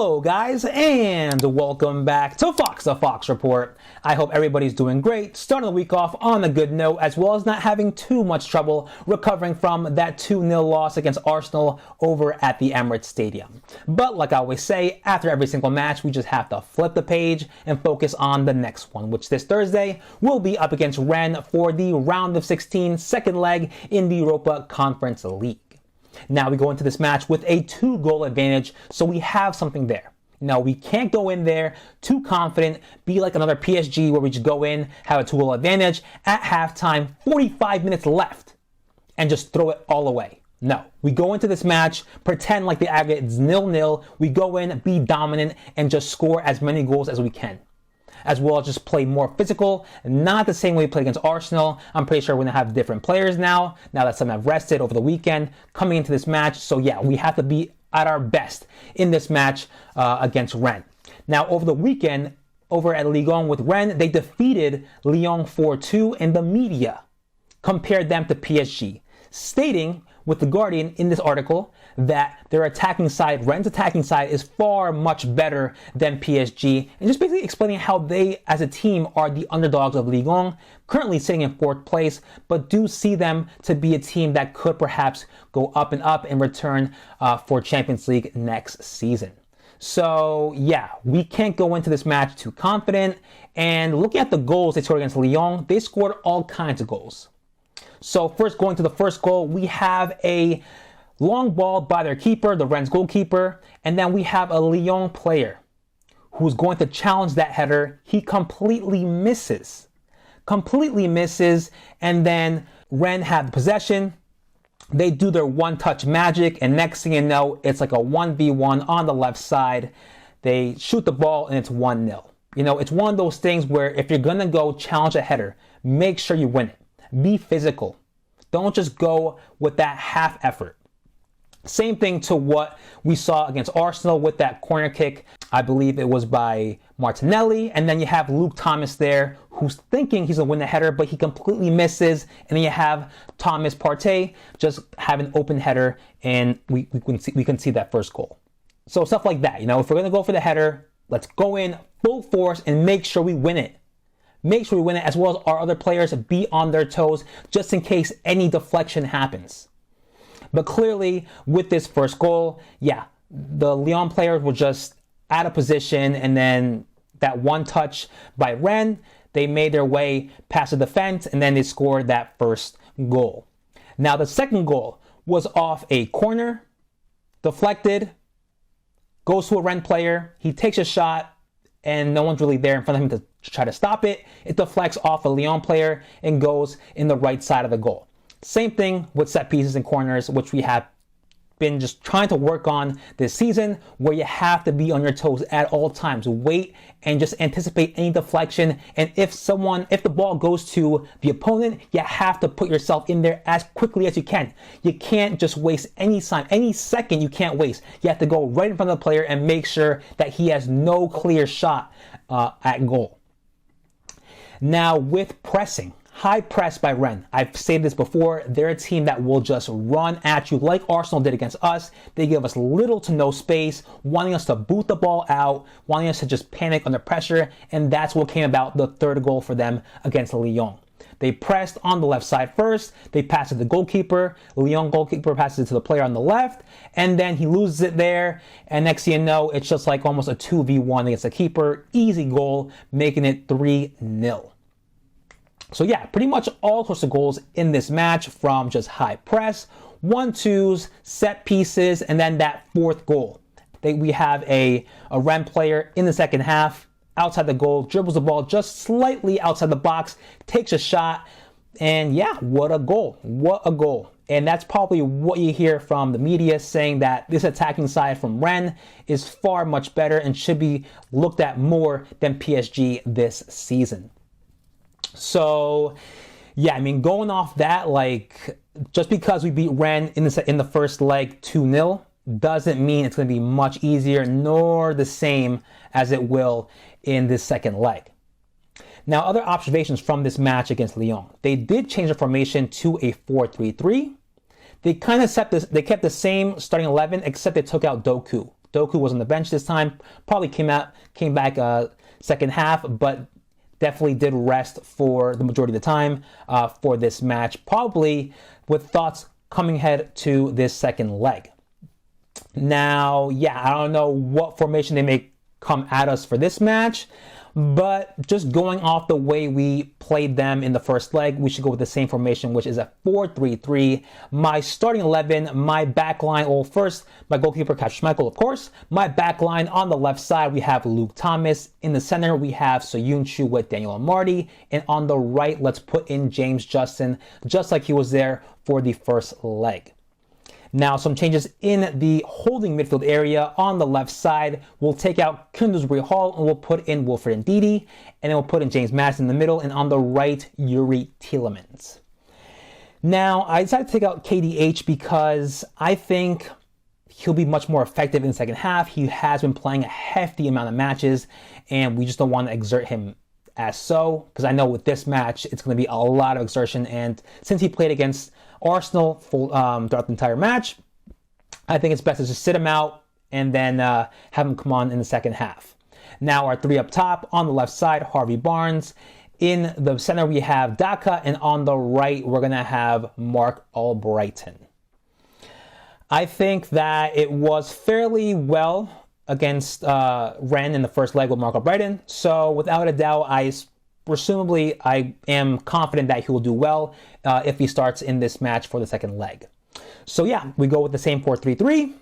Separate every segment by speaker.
Speaker 1: Hello guys, and welcome back to Fox the Fox Report. I hope everybody's doing great, starting the week off on a good note, as well as not having too much trouble recovering from that 2-0 loss against Arsenal over at the Emirates Stadium. But like I always say, after every single match, we just have to flip the page and focus on the next one, which this Thursday will be up against Rennes for the round of 16 second leg in the Europa Conference League. Now we go into this match with a 2-goal advantage, so we have something there. Now we can't go in there too confident, be like another PSG where we just go in, have a 2-goal advantage at halftime, 45 minutes left, and just throw it all away. No, we go into this match, pretend like the aggregate is 0-0, we go in, be dominant, and just score as many goals as we can. As well as just play more physical, not the same way we played against Arsenal. I'm pretty sure we're going to have different players now that some have rested over the weekend coming into this match. So yeah, we have to be at our best in this match against Rennes. Now over the weekend, over at Ligue 1 with Rennes, they defeated Lyon 4-2, and the media compared them to PSG, stating with The Guardian in this article that their attacking side, Rennes' attacking side, is far much better than PSG, and just basically explaining how they as a team are the underdogs of Ligue 1, currently sitting in 4th place, but do see them to be a team that could perhaps go up and return for Champions League next season. So yeah, we can't go into this match too confident, and looking at the goals they scored against Lyon, they scored all kinds of goals. So first, going to the first goal, we have a long ball by their keeper, the Rennes goalkeeper, and then we have a Lyon player who's going to challenge that header. He completely misses, and then Rennes have the possession. They do their one-touch magic, and next thing you know, it's like a 1v1 on the left side. They shoot the ball, and it's 1-0. You know, it's one of those things where if you're going to go challenge a header, make sure you win it. Be physical. Don't just go with that half effort. Same thing to what we saw against Arsenal with that corner kick. I believe it was by Martinelli. And then you have Luke Thomas there who's thinking he's going to win the header, but he completely misses. And then you have Thomas Partey just have an open header, and we can see that first goal. So stuff like that. You know, if we're going to go for the header, let's go in full force and make sure we win it. Make sure we win it, as well as our other players be on their toes just in case any deflection happens. But clearly, with this first goal, yeah, the Lyon players were just out of position, and then that one touch by Rennes, they made their way past the defense, and then they scored that first goal. Now, the second goal was off a corner, deflected, goes to a Rennes player, he takes a shot, and no one's really there in front of him to try to stop it. It deflects off a Lyon player and goes in the right side of the goal. Same thing with set pieces and corners, which we have been just trying to work on this season, where you have to be on your toes at all times. Wait and just anticipate any deflection. And if the ball goes to the opponent, you have to put yourself in there as quickly as you can. You can't just waste any time, any second you can't waste. You have to go right in front of the player and make sure that he has no clear shot at goal. Now with pressing, high press by Rennes. I've said this before, they're a team that will just run at you like Arsenal did against us. They give us little to no space, wanting us to boot the ball out, wanting us to just panic under pressure, and that's what came about the third goal for them against Lyon. They pressed on the left side first, they passed it to the goalkeeper, the Lyon goalkeeper passes it to the player on the left, and then he loses it there, and next thing you know, it's just like almost a 2v1 against the keeper. Easy goal, making it 3-0. So yeah, pretty much all sorts of goals in this match, from just high press, 1-2s, set pieces, and then that fourth goal. We have a Rennes player in the second half, outside the goal, dribbles the ball just slightly outside the box, takes a shot, and yeah, what a goal. What a goal. And that's probably what you hear from the media, saying that this attacking side from Rennes is far much better and should be looked at more than PSG this season. So, yeah, I mean, going off that, like, just because we beat Rennes in the first leg 2-0 doesn't mean it's going to be much easier, nor the same as it will in this second leg. Now, other observations from this match against Lyon. They did change the formation to a 4-3-3. They kind of kept the same starting 11, except they took out Doku. Doku was on the bench this time. Probably came back second half, but definitely did rest for the majority of the time for this match. Probably with thoughts coming ahead to this second leg. Now, yeah, I don't know what formation they may come at us for this match, but just going off the way we played them in the first leg, we should go with the same formation, which is a 4-3-3. My starting 11, my back line, well, first, my goalkeeper, Kasper Schmeichel, of course. My back line on the left side, we have Luke Thomas. In the center, we have Soyun Chu with Daniel Amartey. And on the right, let's put in James Justin, just like he was there for the first leg. Now, some changes in the holding midfield area. On the left side, we'll take out Kunduz Hall and we'll put in Wilfred Ndidi. And then we'll put in James Maddison in the middle. And on the right, Yuri Tielemans. Now, I decided to take out KDH because I think he'll be much more effective in the second half. He has been playing a hefty amount of matches, and we just don't want to exert him as so, because I know with this match, it's going to be a lot of exertion. And since he played against Arsenal throughout the entire match, I think it's best to just sit him out and then have him come on in the second half. Now our three up top, on the left side, Harvey Barnes. In the center, we have Daka, and on the right, we're going to have Mark Albrighton. I think that it was fairly well against Rennes in the first leg with Mark Albrighton. So without a doubt, I am confident that he will do well if he starts in this match for the second leg. So yeah, we go with the same 4-3-3.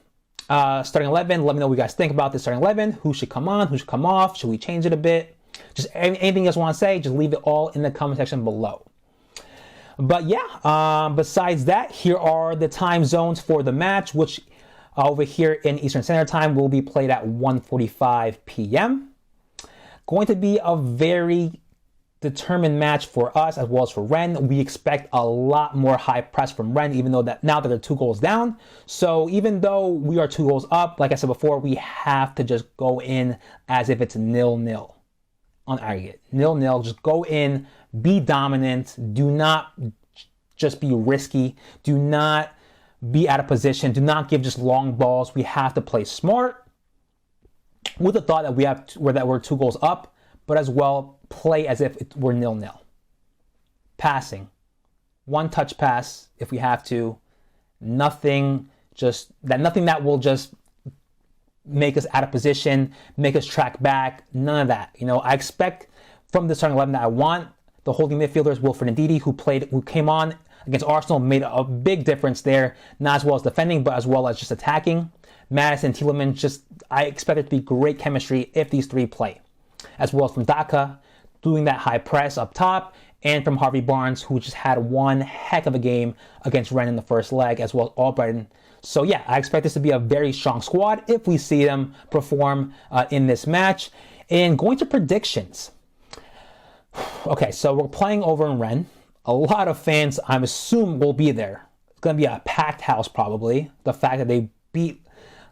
Speaker 1: Starting 11, let me know what you guys think about this starting 11. Who should come on? Who should come off? Should we change it a bit? Just anything you guys want to say, just leave it all in the comment section below. But yeah, besides that, here are the time zones for the match, which over here in Eastern Standard Time will be played at 1:45 p.m. Going to be a very determined match for us as well as for Rennes. We expect a lot more high press from Rennes, even though that now that they're 2 goals down. So even though we are 2 goals up, like I said before, we have to just go in as if it's 0-0 on aggregate. 0-0, just go in, be dominant, do not just be risky, do not be out of position, do not give just long balls. We have to play smart with the thought that we're 2 goals up, but as well play as if we're 0-0. Passing, 1 touch pass if we have to. Nothing that will just make us out of position, make us track back. None of that. I expect from the starting 11 that I want. The holding midfielders, Wilfred Ndidi, who came on against Arsenal, made a big difference there. Not as well as defending, but as well as just attacking. Maddison, Tielemans, I expect it to be great chemistry if these 3 play. As well as from Daka, doing that high press up top, and from Harvey Barnes, who just had one heck of a game against Rennes in the first leg, as well as Albrighton. So yeah, I expect this to be a very strong squad if we see them perform in this match. And going to predictions. Okay, so we're playing over in Rennes. A lot of fans, I'm assuming, will be there. It's going to be a packed house probably. The fact that they beat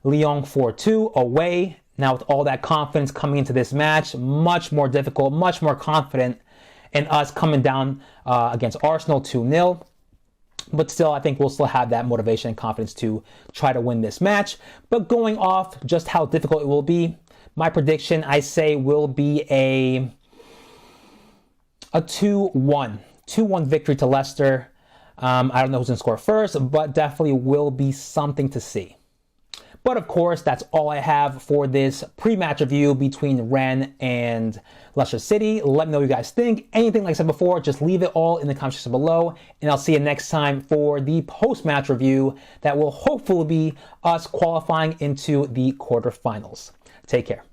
Speaker 1: Lyon 4-2 away. Now with all that confidence coming into this match, much more difficult, much more confident in us coming down against Arsenal 2-0. But still, I think we'll still have that motivation and confidence to try to win this match. But going off just how difficult it will be, my prediction, I say, will be a 2-1. 2-1 victory to Leicester. I don't know who's going to score first, but definitely will be something to see. But of course, that's all I have for this pre-match review between Rennes and Leicester City. Let me know what you guys think. Anything like I said before, just leave it all in the comment section below. And I'll see you next time for the post-match review that will hopefully be us qualifying into the quarterfinals. Take care.